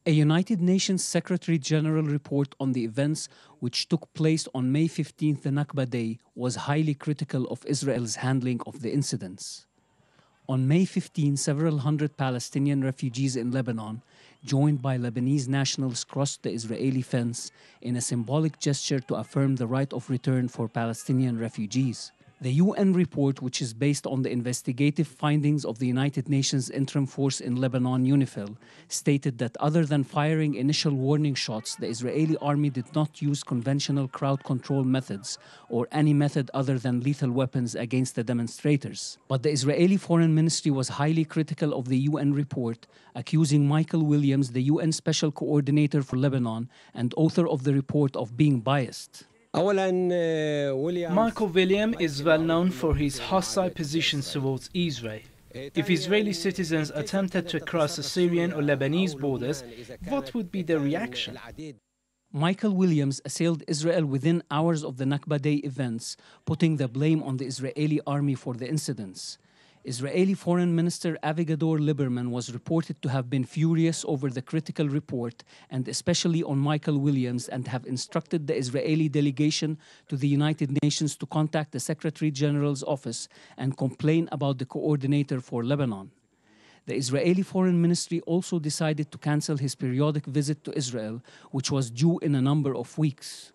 A United Nations Secretary General report on the events which took place on May 15th, the Nakba Day, was highly critical of Israel's handling of the incidents. On May 15, several hundred Palestinian refugees in Lebanon, joined by Lebanese nationals, crossed the Israeli fence in a symbolic gesture to affirm the right of return for Palestinian refugees. The UN report, which is based on the investigative findings of the United Nations Interim Force in Lebanon, UNIFIL, stated that other than firing initial warning shots, the Israeli army did not use conventional crowd control methods or any method other than lethal weapons against the demonstrators. But the Israeli Foreign Ministry was highly critical of the UN report, accusing Michael Williams, the UN Special Coordinator for Lebanon and author of the report, of being biased. Michael Williams is well known for his hostile positions towards Israel. If Israeli citizens attempted to cross the Syrian or Lebanese borders, what would be the reaction? Michael Williams assailed Israel within hours of the Nakba Day events, putting the blame on the Israeli army for the incidents. Israeli Foreign Minister Avigdor Lieberman was reported to have been furious over the critical report and especially on Michael Williams, and have instructed the Israeli delegation to the United Nations to contact the Secretary General's office and complain about the coordinator for Lebanon. The Israeli Foreign Ministry also decided to cancel his periodic visit to Israel, which was due in a number of weeks.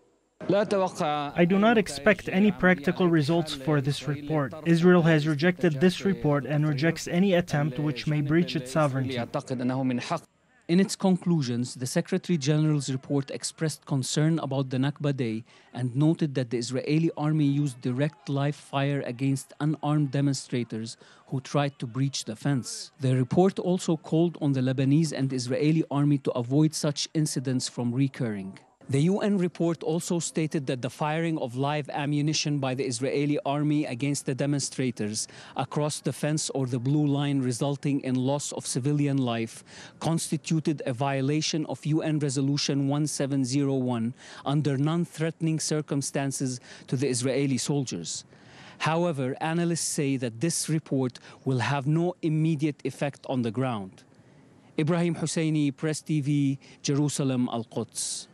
I do not expect any practical results for this report. Israel has rejected this report and rejects any attempt which may breach its sovereignty. In its conclusions, the Secretary General's report expressed concern about the Nakba Day and noted that the Israeli army used direct live fire against unarmed demonstrators who tried to breach the fence. The report also called on the Lebanese and Israeli army to avoid such incidents from recurring. The UN report also stated that the firing of live ammunition by the Israeli army against the demonstrators across the fence or the blue line, resulting in loss of civilian life, constituted a violation of UN Resolution 1701 under non-threatening circumstances to the Israeli soldiers. However, analysts say that this report will have no immediate effect on the ground. Ibrahim Husseini, Press TV, Jerusalem, Al-Quds.